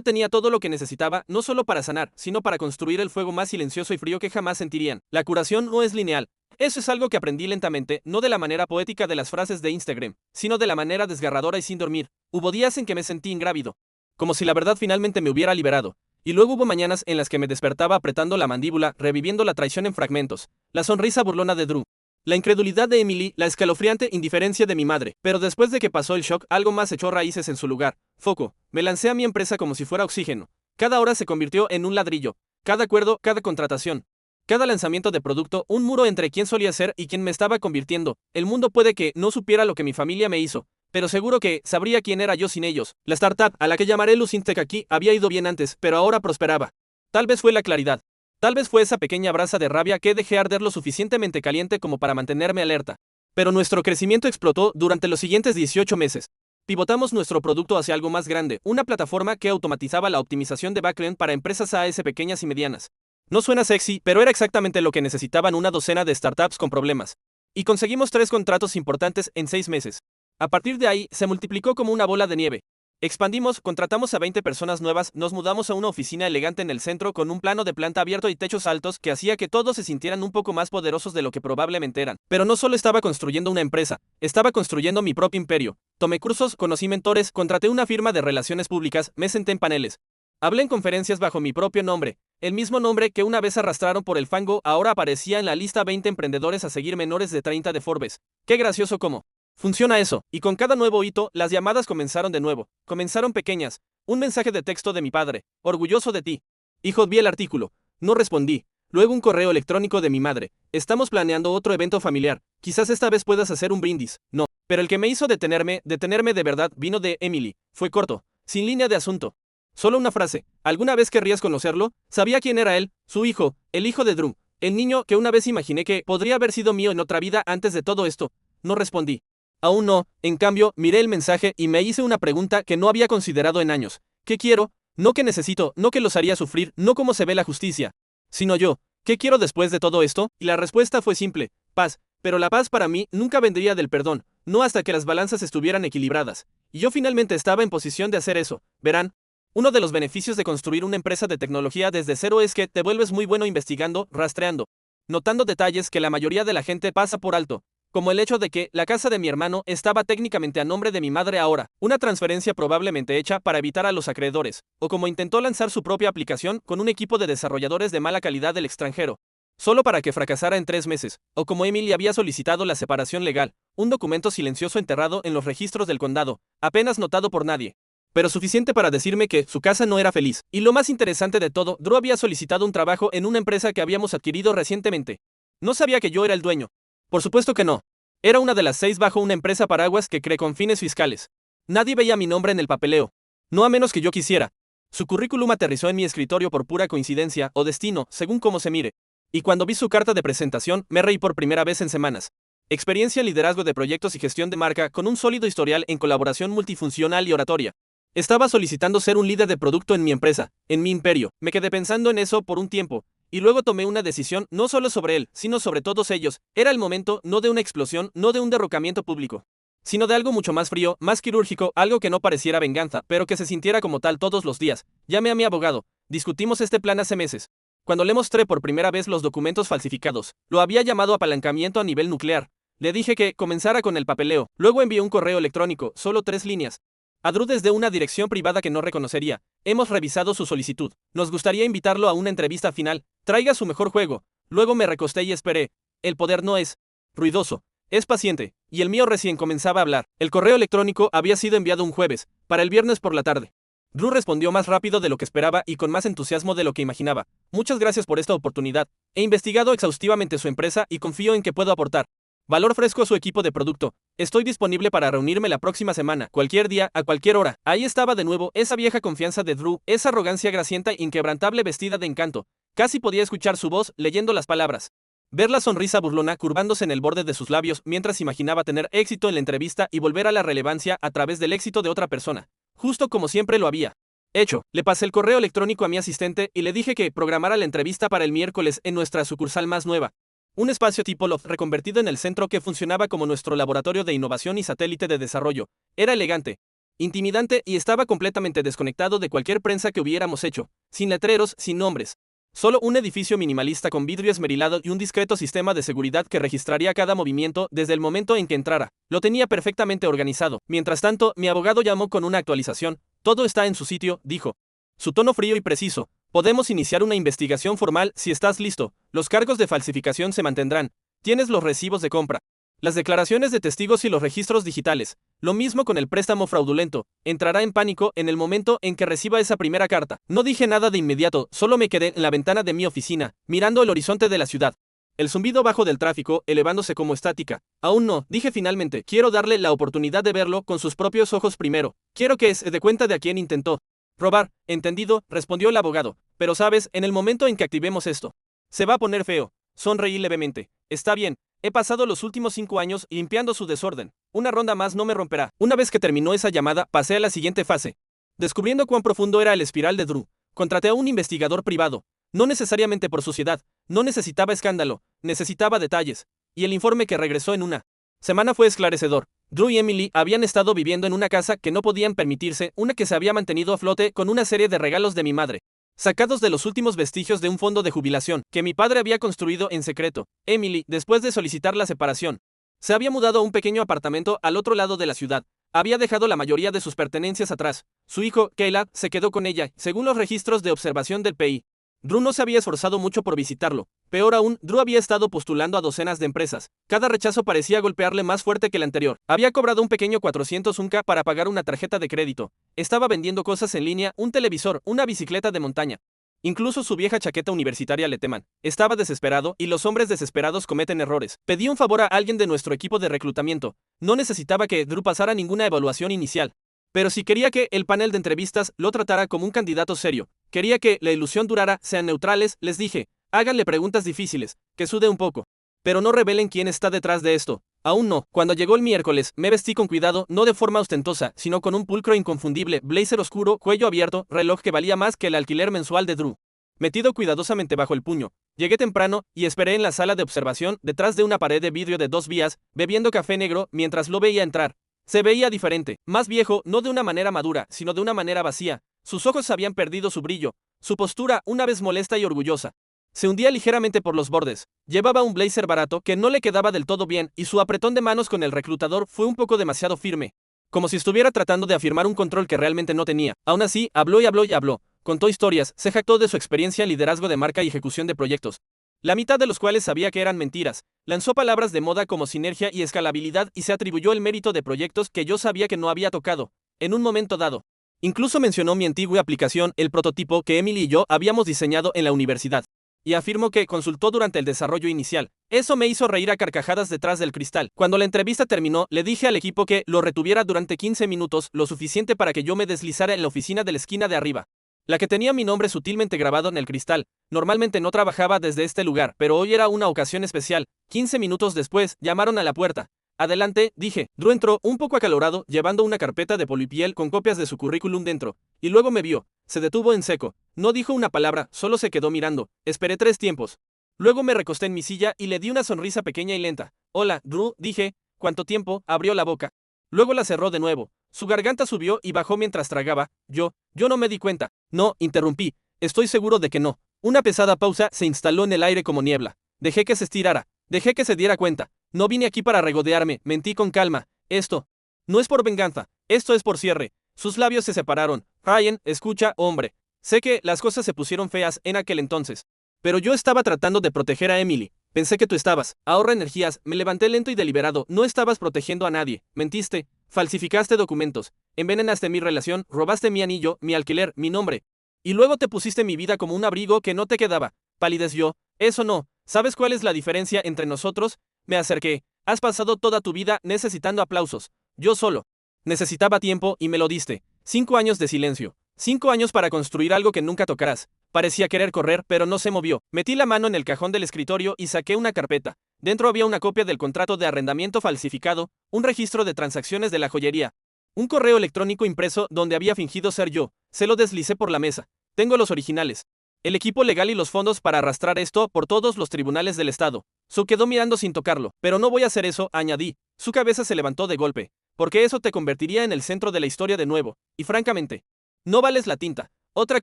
tenía todo lo que necesitaba, no solo para sanar, sino para construir el fuego más silencioso y frío que jamás sentirían. La curación no es lineal. Eso es algo que aprendí lentamente, no de la manera poética de las frases de Instagram, sino de la manera desgarradora y sin dormir. Hubo días en que me sentí ingrávido, como si la verdad finalmente me hubiera liberado. Y luego hubo mañanas en las que me despertaba apretando la mandíbula, reviviendo la traición en fragmentos, la sonrisa burlona de Drew, la incredulidad de Emily, la escalofriante indiferencia de mi madre. Pero después de que pasó el shock, algo más echó raíces en su lugar. Foco. Me lancé a mi empresa como si fuera oxígeno. Cada hora se convirtió en un ladrillo. Cada acuerdo, cada contratación, cada lanzamiento de producto, un muro entre quién solía ser y quién me estaba convirtiendo. El mundo puede que no supiera lo que mi familia me hizo, pero seguro que sabría quién era yo sin ellos. La startup, a la que llamaré Lucintech aquí, había ido bien antes, pero ahora prosperaba. Tal vez fue la claridad. Tal vez fue esa pequeña brasa de rabia que dejé arder lo suficientemente caliente como para mantenerme alerta. Pero nuestro crecimiento explotó durante los siguientes 18 meses. Pivotamos nuestro producto hacia algo más grande, una plataforma que automatizaba la optimización de backend para empresas SaaS pequeñas y medianas. No suena sexy, pero era exactamente lo que necesitaban una docena de startups con problemas. Y conseguimos 3 contratos importantes en 6 meses. A partir de ahí, se multiplicó como una bola de nieve. Expandimos, contratamos a 20 personas nuevas, nos mudamos a una oficina elegante en el centro con un plano de planta abierto y techos altos que hacía que todos se sintieran un poco más poderosos de lo que probablemente eran. Pero no solo estaba construyendo una empresa, estaba construyendo mi propio imperio. Tomé cursos, conocí mentores, contraté una firma de relaciones públicas, me senté en paneles. Hablé en conferencias bajo mi propio nombre, el mismo nombre que una vez arrastraron por el fango ahora aparecía en la lista 20 emprendedores a seguir menores de 30 de Forbes. Qué gracioso cómo funciona eso, y con cada nuevo hito, las llamadas comenzaron de nuevo. Comenzaron pequeñas. Un mensaje de texto de mi padre. Orgulloso de ti. Hijo, vi el artículo. No respondí. Luego un correo electrónico de mi madre. Estamos planeando otro evento familiar. Quizás esta vez puedas hacer un brindis. No. Pero el que me hizo detenerme de verdad, vino de Emily. Fue corto. Sin línea de asunto. Solo una frase. ¿Alguna vez querrías conocerlo? Sabía quién era él, su hijo, el hijo de Drew. El niño que una vez imaginé que podría haber sido mío en otra vida antes de todo esto. No respondí. Aún no, en cambio, miré el mensaje y me hice una pregunta que no había considerado en años. ¿Qué quiero? No que necesito, no que los haría sufrir, no cómo se ve la justicia. Sino yo, ¿qué quiero después de todo esto? Y la respuesta fue simple, paz. Pero la paz para mí nunca vendría del perdón, no hasta que las balanzas estuvieran equilibradas. Y yo finalmente estaba en posición de hacer eso. Verán, uno de los beneficios de construir una empresa de tecnología desde cero es que te vuelves muy bueno investigando, rastreando, notando detalles que la mayoría de la gente pasa por alto. Como el hecho de que la casa de mi hermano estaba técnicamente a nombre de mi madre ahora, una transferencia probablemente hecha para evitar a los acreedores, o como intentó lanzar su propia aplicación con un equipo de desarrolladores de mala calidad del extranjero, solo para que fracasara en 3 meses, o como Emily había solicitado la separación legal, un documento silencioso enterrado en los registros del condado, apenas notado por nadie. Pero suficiente para decirme que su casa no era feliz. Y lo más interesante de todo, Drew había solicitado un trabajo en una empresa que habíamos adquirido recientemente. No sabía que yo era el dueño. Por supuesto que no. Era una de las 6 bajo una empresa paraguas que cree con fines fiscales. Nadie veía mi nombre en el papeleo. No a menos que yo quisiera. Su currículum aterrizó en mi escritorio por pura coincidencia o destino, según cómo se mire. Y cuando vi su carta de presentación, me reí por primera vez en semanas. Experiencia en liderazgo de proyectos y gestión de marca con un sólido historial en colaboración multifuncional y oratoria. Estaba solicitando ser un líder de producto en mi empresa, en mi imperio. Me quedé pensando en eso por un tiempo. Y luego tomé una decisión no solo sobre él, sino sobre todos ellos. Era el momento no de una explosión, no de un derrocamiento público, sino de algo mucho más frío, más quirúrgico, algo que no pareciera venganza, pero que se sintiera como tal todos los días. Llamé a mi abogado. Discutimos este plan hace meses. Cuando le mostré por primera vez los documentos falsificados, lo había llamado apalancamiento a nivel nuclear. Le dije que comenzara con el papeleo. Luego envié un correo electrónico, solo 3 líneas. A Drew desde una dirección privada que no reconocería. Hemos revisado su solicitud. Nos gustaría invitarlo a una entrevista final. Traiga su mejor juego. Luego me recosté y esperé. El poder no es ruidoso, es paciente, y el mío recién comenzaba a hablar. El correo electrónico había sido enviado un jueves, para el viernes por la tarde. Drew respondió más rápido de lo que esperaba y con más entusiasmo de lo que imaginaba. Muchas gracias por esta oportunidad. He investigado exhaustivamente su empresa y confío en que puedo aportar valor fresco a su equipo de producto. Estoy disponible para reunirme la próxima semana, cualquier día, a cualquier hora. Ahí estaba de nuevo esa vieja confianza de Drew, esa arrogancia grasienta e inquebrantable vestida de encanto. Casi podía escuchar su voz leyendo las palabras. Ver la sonrisa burlona curvándose en el borde de sus labios mientras imaginaba tener éxito en la entrevista y volver a la relevancia a través del éxito de otra persona. Justo como siempre lo había hecho. Le pasé el correo electrónico a mi asistente y le dije que programara la entrevista para el miércoles en nuestra sucursal más nueva. Un espacio tipo loft reconvertido en el centro que funcionaba como nuestro laboratorio de innovación y satélite de desarrollo. Era elegante, intimidante y estaba completamente desconectado de cualquier prensa que hubiéramos hecho. Sin letreros, sin nombres. Solo un edificio minimalista con vidrio esmerilado y un discreto sistema de seguridad que registraría cada movimiento desde el momento en que entrara. Lo tenía perfectamente organizado. Mientras tanto, mi abogado llamó con una actualización. Todo está en su sitio, dijo. Su tono frío y preciso. Podemos iniciar una investigación formal si estás listo. Los cargos de falsificación se mantendrán. Tienes los recibos de compra, las declaraciones de testigos y los registros digitales. Lo mismo con el préstamo fraudulento. Entrará en pánico en el momento en que reciba esa primera carta. No dije nada de inmediato, solo me quedé en la ventana de mi oficina, mirando el horizonte de la ciudad. El zumbido bajo del tráfico, elevándose como estática. Aún no, dije finalmente, quiero darle la oportunidad de verlo con sus propios ojos primero. Quiero que se dé cuenta de a quién intentó robar. Entendido, respondió el abogado. Pero sabes, en el momento en que activemos esto, se va a poner feo. Sonreí levemente. Está bien, he pasado los últimos 5 años limpiando su desorden. Una ronda más no me romperá. Una vez que terminó esa llamada, pasé a la siguiente fase. Descubriendo cuán profundo era el espiral de Drew, contraté a un investigador privado. No necesariamente por suciedad, no necesitaba escándalo, necesitaba detalles. Y el informe que regresó en una semana fue esclarecedor. Drew y Emily habían estado viviendo en una casa que no podían permitirse, una que se había mantenido a flote con una serie de regalos de mi madre, sacados de los últimos vestigios de un fondo de jubilación que mi padre había construido en secreto. Emily, después de solicitar la separación, se había mudado a un pequeño apartamento al otro lado de la ciudad. Había dejado la mayoría de sus pertenencias atrás. Su hijo, Caleb, se quedó con ella, según los registros de observación del PI. Drew no se había esforzado mucho por visitarlo. Peor aún, Drew había estado postulando a docenas de empresas. Cada rechazo parecía golpearle más fuerte que el anterior. Había cobrado un pequeño 401k para pagar una tarjeta de crédito. Estaba vendiendo cosas en línea, un televisor, una bicicleta de montaña. Incluso su vieja chaqueta universitaria le teman. Estaba desesperado, y los hombres desesperados cometen errores. Pedí un favor a alguien de nuestro equipo de reclutamiento. No necesitaba que Drew pasara ninguna evaluación inicial. Pero si quería que el panel de entrevistas lo tratara como un candidato serio, quería que la ilusión durara, sean neutrales, les dije, háganle preguntas difíciles, que sude un poco. Pero no revelen quién está detrás de esto. Aún no. Cuando llegó el miércoles, me vestí con cuidado, no de forma ostentosa, sino con un pulcro inconfundible, blazer oscuro, cuello abierto, reloj que valía más que el alquiler mensual de Drew, metido cuidadosamente bajo el puño. Llegué temprano y esperé en la sala de observación, detrás de una pared de vidrio de 2 vías, bebiendo café negro mientras lo veía entrar. Se veía diferente, más viejo, no de una manera madura, sino de una manera vacía. Sus ojos habían perdido su brillo, su postura, una vez molesta y orgullosa, se hundía ligeramente por los bordes. Llevaba un blazer barato que no le quedaba del todo bien, y su apretón de manos con el reclutador fue un poco demasiado firme, como si estuviera tratando de afirmar un control que realmente no tenía. Aún así, habló y habló y habló. Contó historias, se jactó de su experiencia en liderazgo de marca y ejecución de proyectos, la mitad de los cuales sabía que eran mentiras. Lanzó palabras de moda como sinergia y escalabilidad y se atribuyó el mérito de proyectos que yo sabía que no había tocado, en un momento dado. Incluso mencionó mi antigua aplicación, el prototipo que Emily y yo habíamos diseñado en la universidad, y afirmó que consultó durante el desarrollo inicial. Eso me hizo reír a carcajadas detrás del cristal. Cuando la entrevista terminó, le dije al equipo que lo retuviera durante 15 minutos, lo suficiente para que yo me deslizara en la oficina de la esquina de arriba, la que tenía mi nombre sutilmente grabado en el cristal. Normalmente no trabajaba desde este lugar, pero hoy era una ocasión especial. 15 minutos después, llamaron a la puerta. Adelante, dije. Drew entró, un poco acalorado, llevando una carpeta de polipiel con copias de su currículum dentro, y luego me vio. Se detuvo en seco. No dijo una palabra, solo se quedó mirando. Esperé 3 tiempos. Luego me recosté en mi silla y le di una sonrisa pequeña y lenta. Hola, Drew, dije. ¿Cuánto tiempo? Abrió la boca. Luego la cerró de nuevo. Su garganta subió y bajó mientras tragaba. Yo no me di cuenta. No, interrumpí. Estoy seguro de que no. Una pesada pausa se instaló en el aire como niebla. Dejé que se estirara. Dejé que se diera cuenta. No vine aquí para regodearme, mentí con calma. Esto no es por venganza, esto es por cierre. Sus labios se separaron. Ryan, escucha, hombre. Sé que las cosas se pusieron feas en aquel entonces, pero yo estaba tratando de proteger a Emily. Pensé que tú estabas. Ahorra energías. Me levanté lento y deliberado. No estabas protegiendo a nadie. Mentiste. Falsificaste documentos. Envenenaste mi relación. Robaste mi anillo, mi alquiler, mi nombre. Y luego te pusiste mi vida como un abrigo que no te quedaba. Palideció. Eso no. ¿Sabes cuál es la diferencia entre nosotros? Me acerqué. Has pasado toda tu vida necesitando aplausos. Yo solo necesitaba tiempo y me lo diste. 5 años de silencio. 5 años para construir algo que nunca tocarás. Parecía querer correr, pero no se movió. Metí la mano en el cajón del escritorio y saqué una carpeta. Dentro había una copia del contrato de arrendamiento falsificado, un registro de transacciones de la joyería, un correo electrónico impreso donde había fingido ser yo. Se lo deslicé por la mesa. Tengo los originales. El equipo legal y los fondos para arrastrar esto por todos los tribunales del estado. Su quedó mirando sin tocarlo. Pero no voy a hacer eso, añadí. Su cabeza se levantó de golpe. Porque eso te convertiría en el centro de la historia de nuevo. Y francamente, no vales la tinta. Otra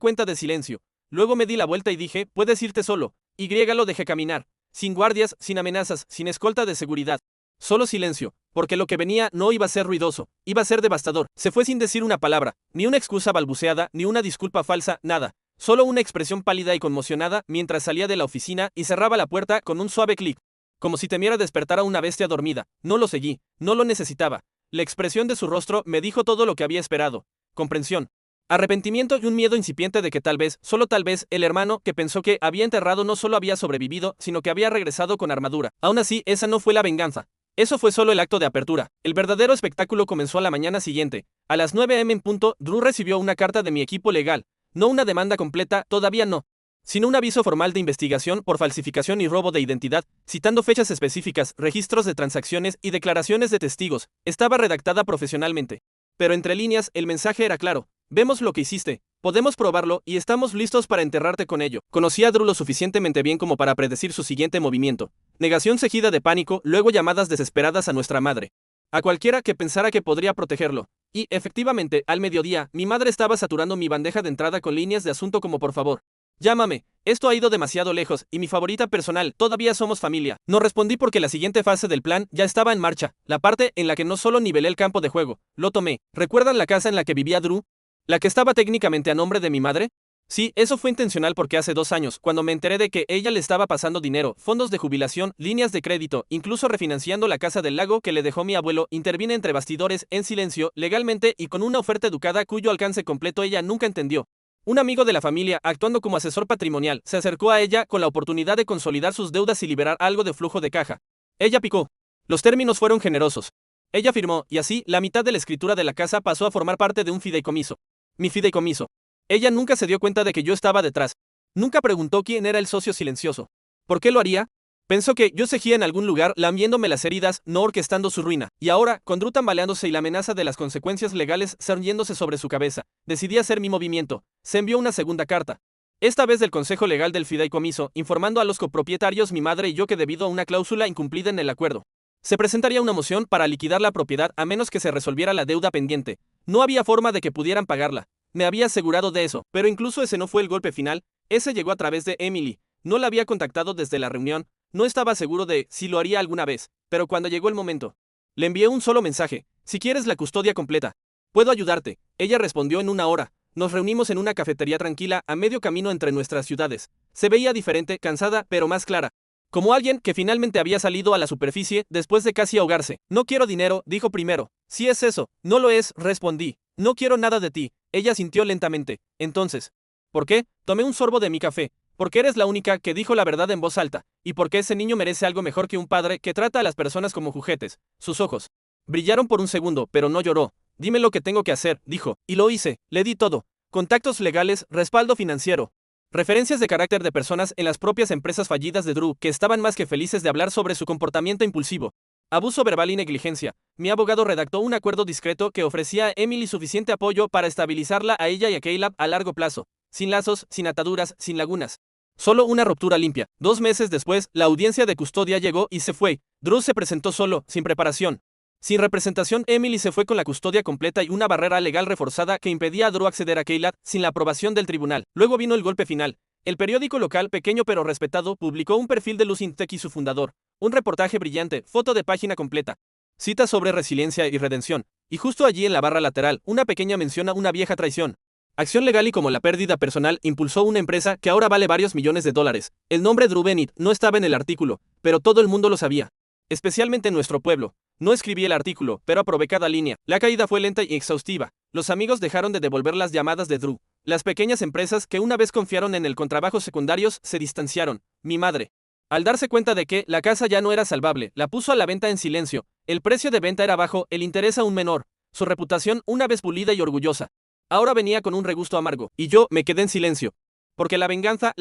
cuenta de silencio. Luego me di la vuelta y dije, puedes irte solo. Y lo dejé caminar. Sin guardias, sin amenazas, sin escolta de seguridad. Solo silencio, porque lo que venía no iba a ser ruidoso, iba a ser devastador. Se fue sin decir una palabra, ni una excusa balbuceada, ni una disculpa falsa, nada. Solo una expresión pálida y conmocionada mientras salía de la oficina y cerraba la puerta con un suave clic. Como si temiera despertar a una bestia dormida. No lo seguí, no lo necesitaba. La expresión de su rostro me dijo todo lo que había esperado. Comprensión, arrepentimiento y un miedo incipiente de que tal vez, solo tal vez, el hermano que pensó que había enterrado no solo había sobrevivido, sino que había regresado con armadura. Aún así, esa no fue la venganza. Eso fue solo el acto de apertura. El verdadero espectáculo comenzó a la mañana siguiente. A las 9 a.m. en punto, Drew recibió una carta de mi equipo legal. No una demanda completa, todavía no. Sin un aviso formal de investigación por falsificación y robo de identidad, citando fechas específicas, registros de transacciones y declaraciones de testigos, estaba redactada profesionalmente. Pero entre líneas, el mensaje era claro: vemos lo que hiciste, podemos probarlo y estamos listos para enterrarte con ello. Conocí a Drew lo suficientemente bien como para predecir su siguiente movimiento. Negación seguida de pánico, luego llamadas desesperadas a nuestra madre. A cualquiera que pensara que podría protegerlo. Y, efectivamente, al mediodía, mi madre estaba saturando mi bandeja de entrada con líneas de asunto como: por favor, llámame, esto ha ido demasiado lejos, y mi favorita personal, todavía somos familia. No respondí porque la siguiente fase del plan ya estaba en marcha, la parte en la que no solo nivelé el campo de juego, lo tomé. ¿Recuerdan la casa en la que vivía Drew? ¿La que estaba técnicamente a nombre de mi madre? Sí, eso fue intencional porque hace 2 años, cuando me enteré de que ella le estaba pasando dinero, fondos de jubilación, líneas de crédito, incluso refinanciando la casa del lago que le dejó mi abuelo, intervine entre bastidores, en silencio, legalmente y con una oferta educada cuyo alcance completo ella nunca entendió. Un amigo de la familia, actuando como asesor patrimonial, se acercó a ella con la oportunidad de consolidar sus deudas y liberar algo de flujo de caja. Ella picó. Los términos fueron generosos. Ella firmó, y así, la mitad de la escritura de la casa pasó a formar parte de un fideicomiso. Mi fideicomiso. Ella nunca se dio cuenta de que yo estaba detrás. Nunca preguntó quién era el socio silencioso. ¿Por qué lo haría? Pensó que yo seguía en algún lugar lamiéndome las heridas, no orquestando su ruina. Y ahora, con Drew tambaleándose y la amenaza de las consecuencias legales cerniéndose sobre su cabeza, decidí hacer mi movimiento. Se envió una segunda carta. Esta vez del Consejo Legal del Fideicomiso, informando a los copropietarios, mi madre y yo, que debido a una cláusula incumplida en el acuerdo, se presentaría una moción para liquidar la propiedad a menos que se resolviera la deuda pendiente. No había forma de que pudieran pagarla. Me había asegurado de eso, pero incluso ese no fue el golpe final. Ese llegó a través de Emily. No la había contactado desde la reunión. No estaba seguro de si lo haría alguna vez, pero cuando llegó el momento, le envié un solo mensaje: si quieres la custodia completa, puedo ayudarte. Ella respondió en 1 hora. Nos reunimos en una cafetería tranquila a medio camino entre nuestras ciudades. Se veía diferente, cansada, pero más clara. Como alguien que finalmente había salido a la superficie después de casi ahogarse. No quiero dinero, dijo primero. Si es eso, no lo es, respondí. No quiero nada de ti. Ella sintió lentamente. Entonces, ¿por qué? Tomé un sorbo de mi café. Porque eres la única que dijo la verdad en voz alta, y porque ese niño merece algo mejor que un padre que trata a las personas como juguetes. Sus ojos brillaron por un segundo, pero no lloró. Dime lo que tengo que hacer, dijo, y lo hice. Le di todo: contactos legales, respaldo financiero, referencias de carácter de personas en las propias empresas fallidas de Drew, que estaban más que felices de hablar sobre su comportamiento impulsivo. Abuso verbal y negligencia. Mi abogado redactó un acuerdo discreto que ofrecía a Emily suficiente apoyo para estabilizarla a ella y a Caleb a largo plazo. Sin lazos, sin ataduras, sin lagunas. Solo una ruptura limpia. 2 meses después, la audiencia de custodia llegó y se fue. Drew se presentó solo, sin preparación. Sin representación, Emily se fue con la custodia completa y una barrera legal reforzada que impedía a Drew acceder a Caleb sin la aprobación del tribunal. Luego vino el golpe final. El periódico local, pequeño pero respetado, publicó un perfil de Lucien Tech, su fundador. Un reportaje brillante, foto de página completa. Citas sobre resiliencia y redención. Y justo allí en la barra lateral, una pequeña mención a una vieja traición. Acción legal y como la pérdida personal impulsó una empresa que ahora vale varios millones de dólares. El nombre Drew Bennett no estaba en el artículo, pero todo el mundo lo sabía. Especialmente en nuestro pueblo. No escribí el artículo, pero aprobé cada línea. La caída fue lenta y exhaustiva. Los amigos dejaron de devolver las llamadas de Drew. Las pequeñas empresas que una vez confiaron en el contrabajos secundarios se distanciaron. Mi madre, al darse cuenta de que la casa ya no era salvable, la puso a la venta en silencio. El precio de venta era bajo, el interés aún menor. Su reputación, una vez pulida y orgullosa, ahora venía con un regusto amargo, y yo me quedé en silencio. Porque la venganza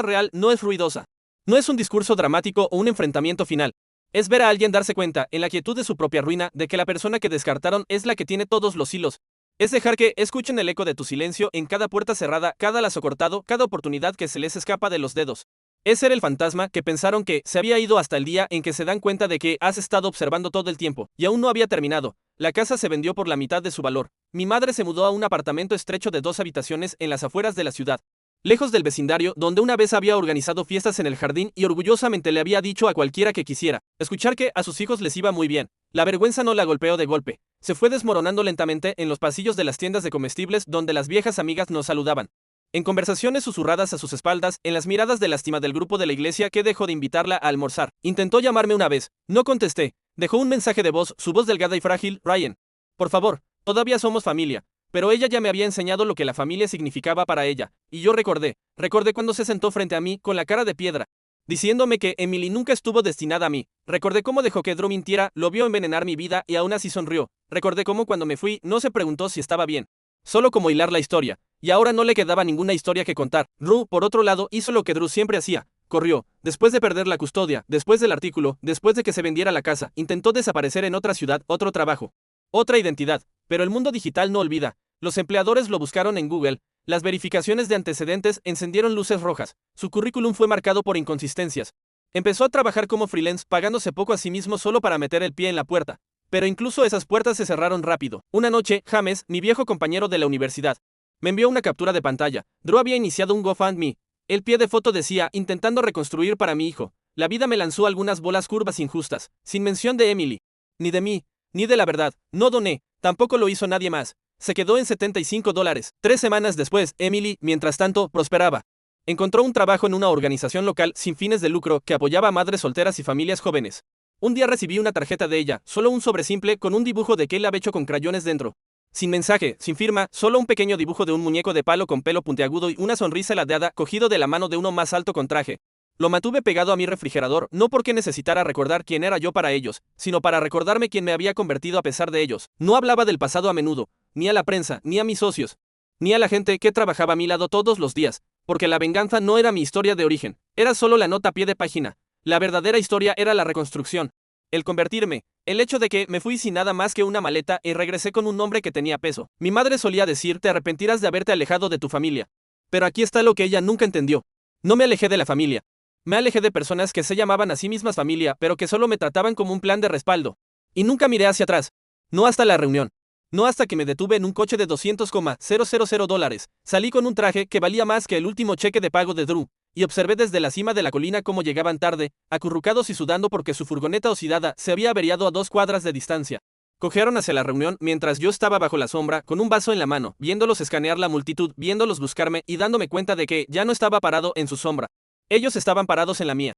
real, no es ruidosa. No es un discurso dramático o un enfrentamiento final. Es ver a alguien darse cuenta, en la quietud de su propia ruina, de que la persona que descartaron es la que tiene todos los hilos. Es dejar que escuchen el eco de tu silencio en cada puerta cerrada, cada lazo cortado, cada oportunidad que se les escapa de los dedos. Es ser el fantasma que pensaron que se había ido hasta el día en que se dan cuenta de que has estado observando todo el tiempo, y aún no había terminado. La casa se vendió por la mitad de su valor. Mi madre se mudó a un apartamento estrecho de 2 habitaciones en las afueras de la ciudad, lejos del vecindario donde una vez había organizado fiestas en el jardín y orgullosamente le había dicho a cualquiera que quisiera escuchar que a sus hijos les iba muy bien. La vergüenza no la golpeó de golpe. Se fue desmoronando lentamente en los pasillos de las tiendas de comestibles donde las viejas amigas nos saludaban. En conversaciones susurradas a sus espaldas, en las miradas de lástima del grupo de la iglesia que dejó de invitarla a almorzar. Intentó llamarme una vez. No contesté. Dejó un mensaje de voz, su voz delgada y frágil: Ryan, por favor, todavía somos familia. Pero ella ya me había enseñado lo que la familia significaba para ella, y yo recordé cuando se sentó frente a mí con la cara de piedra, diciéndome que Emily nunca estuvo destinada a mí. Recordé cómo dejó que Drew mintiera, lo vio envenenar mi vida y aún así sonrió. Recordé cómo cuando me fui no se preguntó si estaba bien. solo como hilar la historia, y ahora no le quedaba ninguna historia que contar. Ru, por otro lado, hizo lo que Drew siempre hacía. Corrió, después de perder la custodia, después del artículo, después de que se vendiera la casa, intentó desaparecer en otra ciudad, otro trabajo, otra identidad, pero el mundo digital no olvida. Los empleadores lo buscaron en Google, las verificaciones de antecedentes encendieron luces rojas, su currículum fue marcado por inconsistencias. Empezó a trabajar como freelance pagándose poco a sí mismo solo para meter el pie en la puerta. Pero incluso esas puertas se cerraron rápido. Una noche, James, mi viejo compañero de la universidad, me envió una captura de pantalla. Drew había iniciado un GoFundMe. El pie de foto decía, intentando reconstruir para mi hijo. La vida me lanzó algunas bolas curvas injustas, sin mención de Emily. Ni de mí, ni de la verdad. No doné, tampoco lo hizo nadie más. Se quedó en $75. 3 semanas después, Emily, mientras tanto, prosperaba. Encontró un trabajo en una organización local sin fines de lucro que apoyaba a madres solteras y familias jóvenes. Un día recibí una tarjeta de ella, solo un sobre simple con un dibujo de que él había hecho con crayones dentro. Sin mensaje, sin firma, solo un pequeño dibujo de un muñeco de palo con pelo puntiagudo y una sonrisa ladeada cogido de la mano de uno más alto con traje. Lo mantuve pegado a mi refrigerador, no porque necesitara recordar quién era yo para ellos, sino para recordarme quién me había convertido a pesar de ellos. No hablaba del pasado a menudo, ni a la prensa, ni a mis socios, ni a la gente que trabajaba a mi lado todos los días, porque la venganza no era mi historia de origen, era solo la nota a pie de página. La verdadera historia era la reconstrucción. El convertirme, el hecho de que me fui sin nada más que una maleta y regresé con un nombre que tenía peso. Mi madre solía decir, te arrepentirás de haberte alejado de tu familia. Pero aquí está lo que ella nunca entendió. No me alejé de la familia. Me alejé de personas que se llamaban a sí mismas familia, pero que solo me trataban como un plan de respaldo. Y nunca miré hacia atrás. No hasta la reunión. No hasta que me detuve en un coche de $200,000. Salí con un traje que valía más que el último cheque de pago de Drew, y observé desde la cima de la colina cómo llegaban tarde, acurrucados y sudando porque su furgoneta oxidada se había averiado a 2 cuadras de distancia. Cojearon hacia la reunión mientras yo estaba bajo la sombra, con un vaso en la mano, viéndolos escanear la multitud, viéndolos buscarme y dándome cuenta de que ya no estaba parado en su sombra. Ellos estaban parados en la mía.